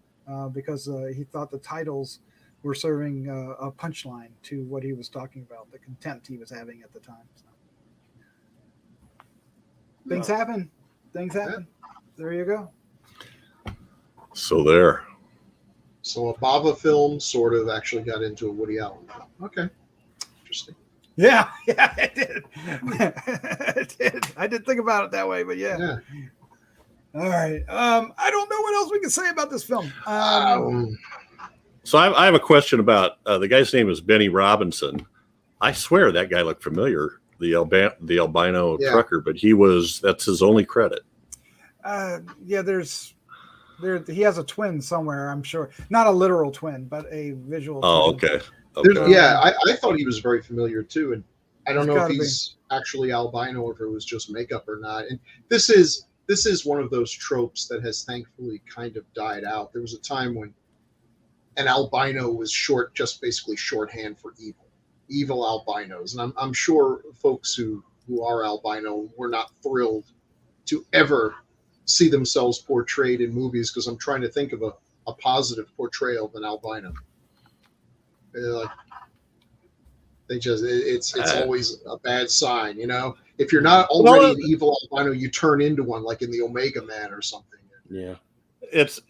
because he thought the titles were serving a punchline to what he was talking about, the contempt he was having at the time. So. Things happen. There you go. So there. So a Bava film sort of actually got into a Woody Allen film. Okay. Interesting. Yeah, it did. It did. I didn't think about it that way, but yeah. All right. I don't know what else we can say about this film. So I have a question about the guy's name is Bennie Robinson. I swear that guy looked familiar, the albino trucker, but that's his only credit. He has a twin somewhere, I'm sure. Not a literal twin, but a visual twin. Okay. I thought he was very familiar too, and I don't know if he's actually albino or if it was just makeup or not. And this is one of those tropes that has thankfully kind of died out. There was a time when an albino was just basically shorthand for evil albinos, and I'm sure folks who are albino were not thrilled to ever see themselves portrayed in movies, because I'm trying to think of a positive portrayal of an albino. It's always a bad sign, If you're not already an evil albino, you turn into one, like in the Omega Man or something. Yeah, it's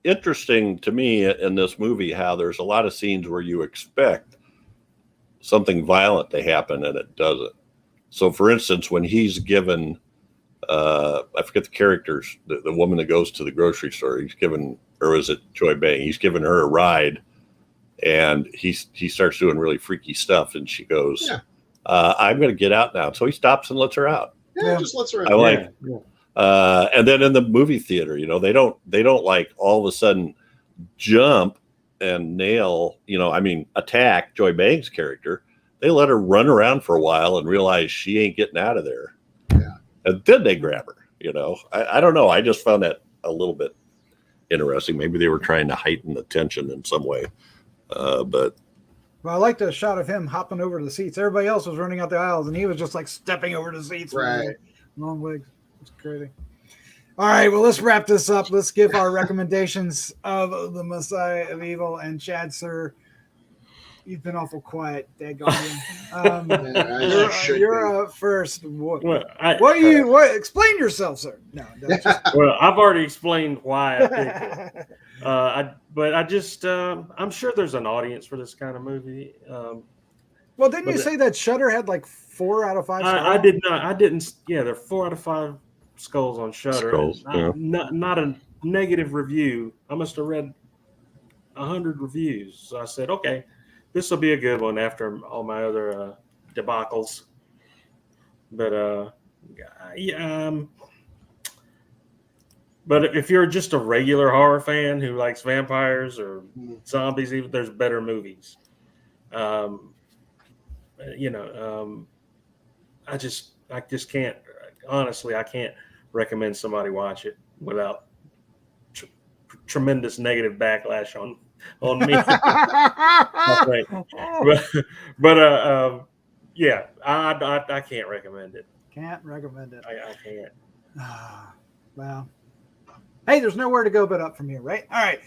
interesting to me in this movie how there's a lot of scenes where you expect something violent to happen and it doesn't. So, for instance, when he's given, I forget the characters, the woman that goes to the grocery store, he's given, or is it Joy Bang? He's given her a ride, and he starts doing really freaky stuff, and she goes, I'm going to get out now. So he stops and lets her out. Yeah, just lets her out. And then in the movie theater, they don't like all of a sudden jump and nail, attack Joy Bang's character. They let her run around for a while and realize she ain't getting out of there. Yeah. And then they grab her, I don't know. I just found that a little bit interesting. Maybe they were trying to heighten the tension in some way. But I like the shot of him hopping over the seats. Everybody else was running out the aisles, and he was just like stepping over the seats. Right. Long legs. It's crazy. All right, well, let's wrap this up. Let's give our recommendations of The Messiah of Evil. And Chad, sir, you've been awful quiet, daggone. You're first. Explain yourself, sir. No, well, I've already explained why I picked it. I'm sure there's an audience for this kind of movie. Well, didn't you say that Shudder had like 4 out of 5 stars? I did not. I didn't. Yeah, there are 4 out of 5 skulls on Shudder. Not a negative review. I must have read 100 reviews. So I said, okay, this will be a good one after all my other debacles. But but if you're just a regular horror fan who likes vampires or zombies, even there's better movies. I just can't. Honestly, I can't recommend somebody watch it without tremendous negative backlash on me. Yeah, I can't recommend it. Can't recommend it. I can't. Well, hey, there's nowhere to go but up from here, right? All right,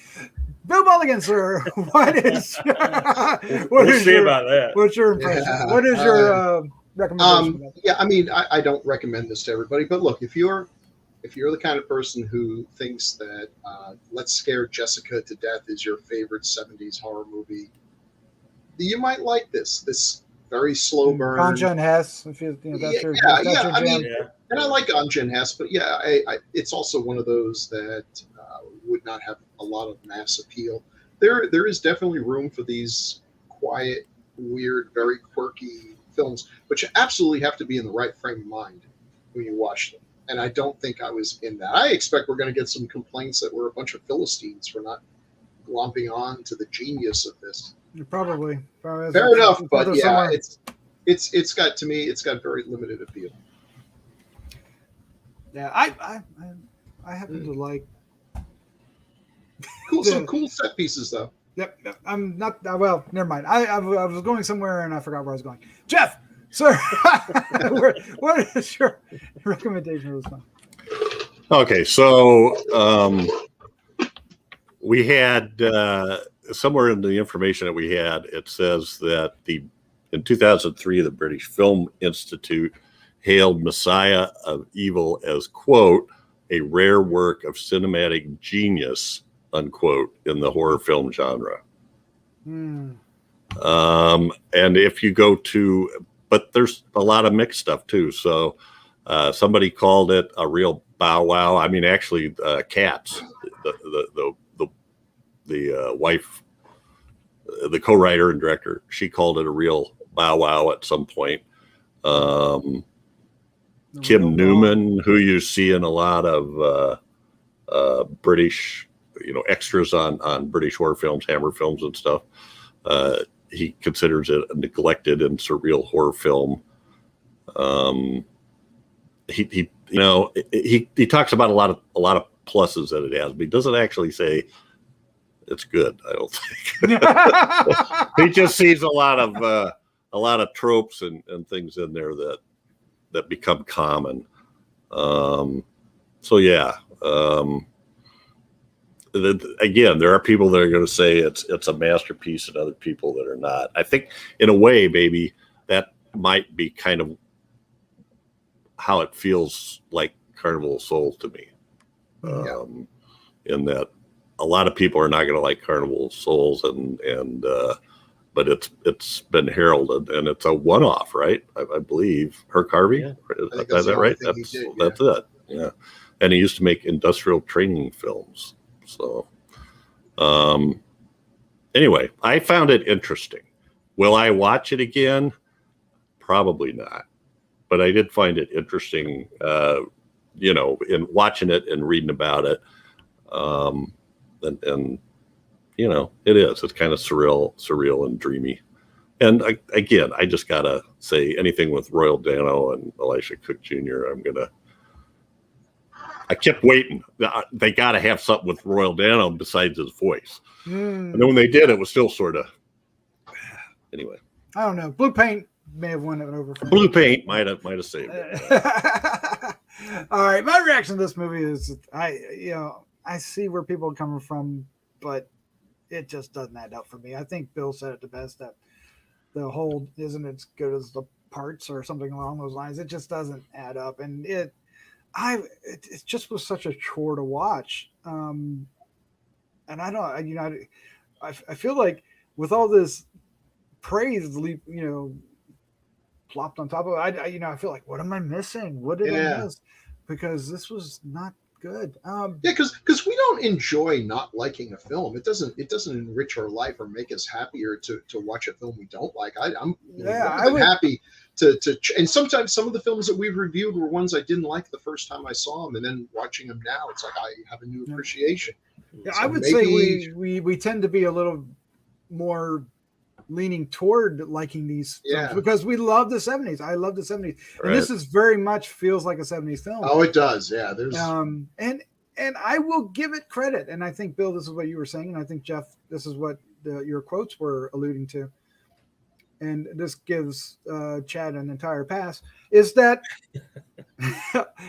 Bill Mulligan, sir. What is about that? What's your impression? Yeah. What is your recommendation? Yeah, I mean, I don't recommend this to everybody, but look, if you're the kind of person who thinks that Let's Scare Jessica to Death is your favorite 70s horror movie, you might like this. This very slow burn. Anja and Hess, if that's your I jam. mean, and I like Anja and Hess, but yeah, it's also one of those that would not have a lot of mass appeal. There is definitely room for these quiet, weird, very quirky films, but you absolutely have to be in the right frame of mind when you watch them. And I don't think I was in that. I expect we're going to get some complaints that we're a bunch of Philistines for not glomping on to the genius of this. Probably. Fair enough, but yeah, it's got very limited appeal. Yeah, I happen to like some cool set pieces though. Yep, I'm not well. Never mind. I was going somewhere and I forgot where I was going. Jeff, sir, what is your recommendation for this one? Okay, so we had somewhere in the information that we had, it says that in 2003, the British Film Institute hailed Messiah of Evil as, quote, a rare work of cinematic genius, unquote, in the horror film genre. And if you go to, but there's a lot of mixed stuff too. So somebody called it a real bow wow. I mean, actually, Katz, the wife, the co-writer and director, she called it a real bow wow at some point. Kim Newman, who you see in a lot of British, extras on British horror films, Hammer films and stuff. He considers it a neglected and surreal horror film. He talks about a lot of pluses that it has, but he doesn't actually say it's good. I don't think. He just sees a lot of tropes and things in there that become common. Again, there are people that are going to say it's a masterpiece and other people that are not. I think in a way, maybe that might be kind of how it feels like Carnival of Souls to me. In that a lot of people are not going to like Carnival of Souls but it's been heralded and it's a one-off, right? I believe Herc Harvey. Yeah. Is that right? That's it. Yeah. And he used to make industrial training films. So, anyway, I found it interesting. Will I watch it again? Probably not. But I did find it interesting, in watching it and reading about it. And it is. It's kind of surreal and dreamy. And I just gotta say, anything with Royal Dano and Elisha Cook Jr., I kept waiting. They got to have something with Royal Dano besides his voice. And then when they did, it was still sort of. Anyway, I don't know. Blue paint may have won it over. Blue paint might have saved it. All right, my reaction to this movie is I see where people are coming from, but it just doesn't add up for me. I think Bill said it the best, that the whole isn't as good as the parts or something along those lines. It just doesn't add up, and it just was such a chore to watch. And I don't, I feel like with all this praise, plopped on top of it, I feel like, what am I missing? What did I miss? Because this was not good. Yeah, because we don't enjoy not liking a film. It doesn't enrich our life or make us happier to watch a film we don't like. I'm happy to and sometimes some of the films that we've reviewed were ones I didn't like the first time I saw them, and then watching them now, it's like I have a new appreciation. Yeah, so I would say we tend to be a little more leaning toward liking these films because we love the 70s. I love the 70s. Right. And this is very much feels like a 70s film. Oh, it does. Yeah. There's and I will give it credit. And I think, Bill, this is what you were saying. And I think, Jeff, this is what your quotes were alluding to. And this gives Chad an entire pass, is that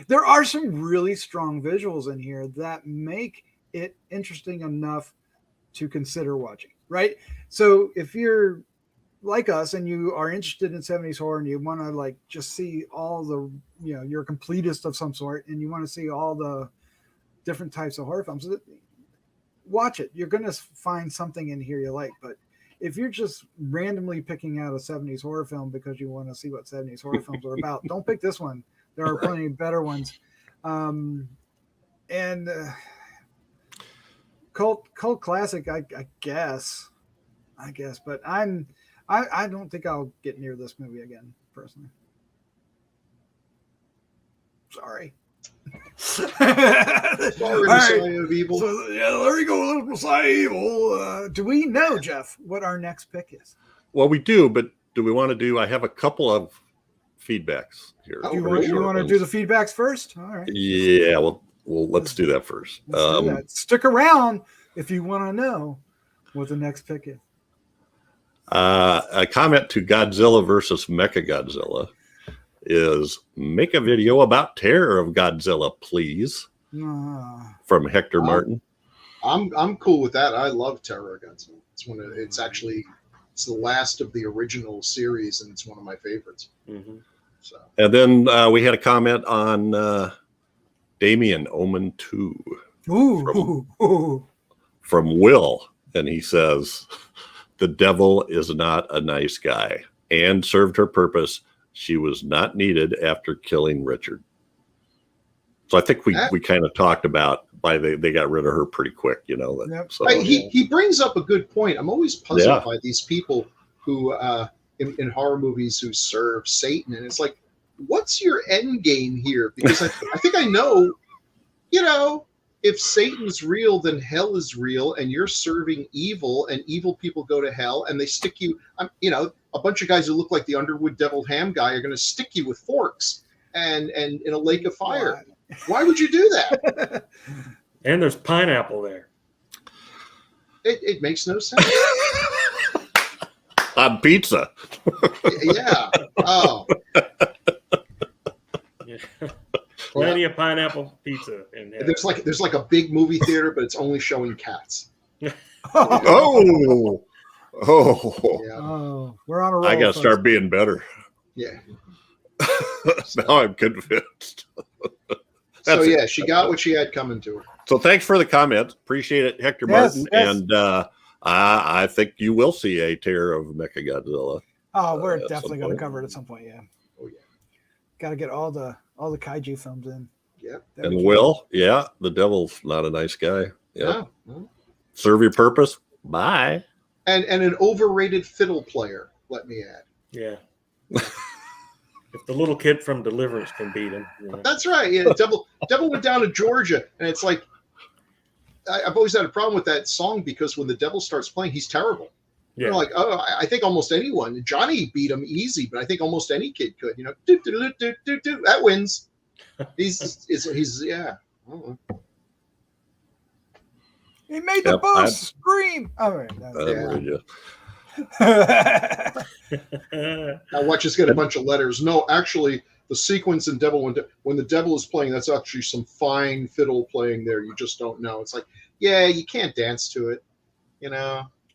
there are some really strong visuals in here that make it interesting enough to consider watching. Right. So if you're like us and you are interested in 70s horror and you want to like just see all the, you're a completist of some sort and you want to see all the different types of horror films, watch it. You're going to find something in here you like. But if you're just randomly picking out a 70s horror film because you want to see what 70s horror films are about, don't pick this one. There are plenty of better ones. Cult classic, I guess, but I don't think I'll get near this movie again, personally. Sorry. Messiah of Evil. So, there you go, Messiah Evil. Do we know, Jeff, what our next pick is? Well, we do, but do we want to do? I have a couple of feedbacks here. You want to do the feedbacks first? All right. Yeah, well, let's do that first. Stick around if you want to know what the next pick is. A comment to Godzilla versus Mechagodzilla is make a video about Terror of Godzilla, please. From Hector Martin. I'm cool with that. I love Terror of Godzilla. It's the last of the original series, and it's one of my favorites. Mm-hmm. So, and then we had a comment on Damien Omen 2 from Will, and he says the devil is not a nice guy and served her purpose. She was not needed after killing Richard. So I think we kind of talked about why they got rid of her pretty quick, Yep. So, he brings up a good point. I'm always puzzled by these people who in horror movies who serve Satan, and it's like, what's your end game here? Because I think I know, if Satan's real, then hell is real, and you're serving evil, and evil people go to hell, and they stick you. A bunch of guys who look like the Underwood Deviled Ham guy are going to stick you with forks and in a lake of fire. Why would you do that? And there's pineapple there. It makes no sense. On pizza. Yeah. Oh. Yeah. Plenty of pineapple pizza in there. There's like a big movie theater, but it's only showing Katz. Oh. Yeah. Oh, we're on a roll. I got to start being better. Yeah. Now I'm convinced. So she got what she had coming to her. So thanks for the comment. Appreciate it, Hector Martin. Yes. And I think you will see a Terror of Mechagodzilla. Oh, we're definitely going to cover it at some point. Yeah. Oh yeah. Got to get all the kaiju films in. Yeah. And the devil's not a nice guy. Yeah. No. Serve your purpose. Bye. And an overrated fiddle player, let me add. Yeah. If the little kid from Deliverance can beat him. That's right. Yeah. Devil went down to Georgia, and it's like I've always had a problem with that song because when the devil starts playing, he's terrible. Yeah. I think almost anyone. Johnny beat him easy, but I think almost any kid could. That wins. He's yeah. He made the boss scream. All right. Now watch us get a bunch of letters. No, actually, the sequence in Devil when the devil is playing, that's actually some fine fiddle playing there. You just don't know. It's like, you can't dance to it.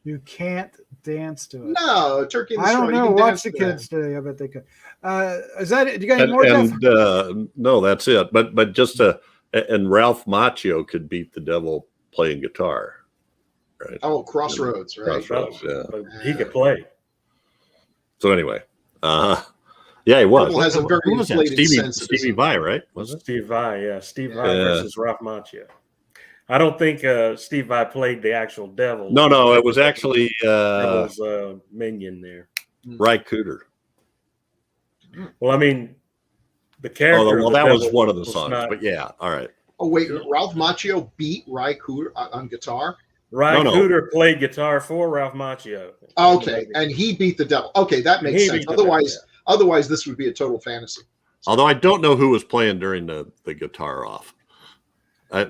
You can't dance to it. No, Turkey in the I don't know. Watch the kids today. I bet they could. Is that it? Do you got any more? No, that's it. But just and Ralph Macchio could beat the devil playing guitar. Right. Oh, Crossroads, right? Crossroads, yeah. He could play. So anyway, Yeah, he was. Purple has a very Who was that? inflated sense of his Stevie own. Vai, right? Was it? Steve Vai, yeah. Steve Vai Yeah. versus Ralph Macchio. I don't think Steve Vai played the actual devil. No, it was actually Devil's minion there. Ry Cooder. Well, I mean, the character. Oh, well, of the that was devil one of the was songs, not- but yeah, all right. Oh wait, Ralph Macchio beat Ry Cooder on guitar. Ry No. Cooder played guitar for Ralph Macchio. Okay, and he beat the devil. Okay, that makes He sense. beat the devil, Otherwise, this would be a total fantasy. Although I don't know who was playing during the guitar off. That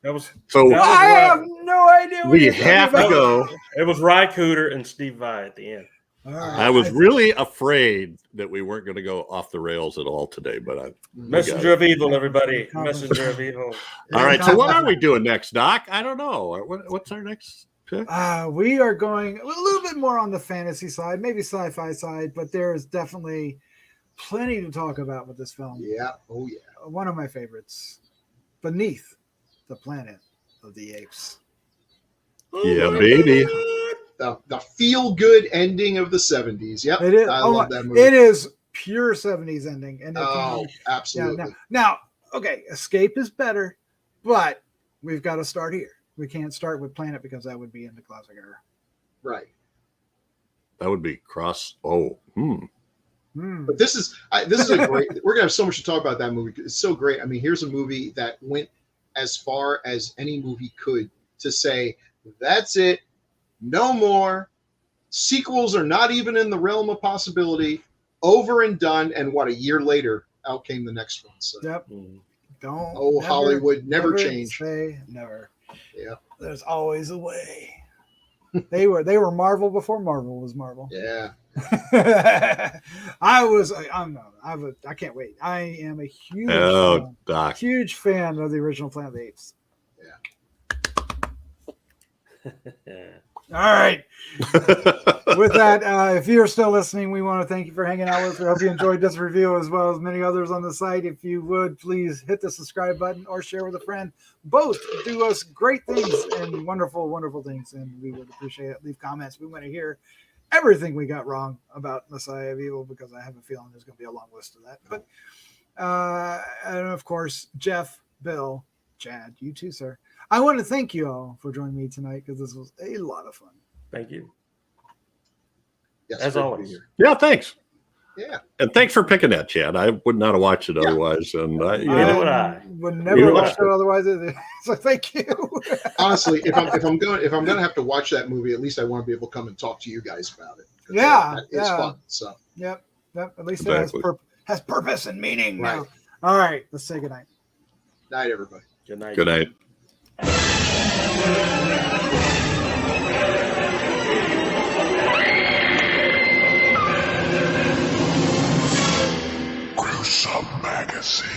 was So That was I Ry- have no idea. what we you're talking have to about. go. It was Ry Cooder and Steve Vai at the end. All right. I was really afraid that we weren't going to go off the rails at all today, but Messenger of Evil, everybody. Messenger of Evil. all right. So what are we doing next, Doc? I don't know. What's our next pick? We are going a little bit more on the fantasy side, maybe sci-fi side, but there is definitely plenty to talk about with this film. Yeah. Oh yeah. One of my favorites, Beneath the Planet of the Apes. Yeah, baby. The feel good ending of the 70s. Yep. It is. I oh love my- that movie. It is pure 70s ending. And Oh, absolutely. now, okay, Escape is better, but we've got to start here. We can't start with Planet because that would be in the classic era. Right. That would be cross. But this is a great. We're gonna have so much to talk about that movie. It's so great. I mean, here's a movie that went as far as any movie could to say that's it, no more. Sequels are not even in the realm of possibility. Over and done. And what, a year later, out came the next one. So, Yep. Mm. Don't. oh, Hollywood never change. Say never. Yeah. There's always a way. They were Marvel before Marvel was Marvel. Yeah. I can't wait. I am a huge fan of the original Planet of the Apes. All right. With that, if you're still listening, we want to thank you for hanging out with us. We hope you enjoyed this review as well as many others on the site. If you would, please hit the subscribe button or share with a friend. Both do us great things and wonderful, wonderful things, and we would appreciate it. Leave comments. We want to hear everything we got wrong about Messiah of Evil because I have a feeling there's going to be a long list of that. But and of course, Jeff, Bill, Chad, you too, sir. I want to thank you all for joining me tonight because this was a lot of fun. Thank you. Yes, As great to be always. here. Yeah, thanks. Yeah. And thanks for picking that, Chad. I would not have watched it otherwise. And Neither would I. Would Neither never would watch it otherwise. So thank you. Honestly, if I'm gonna have to watch that movie, at least I want to be able to come and talk to you guys about it. Yeah, it's yeah. fun. So Yep. At least Exactly. it has purpose and meaning now. Right. All right. Let's say goodnight. night, everybody. Good night. good night. Gruesome Magazine.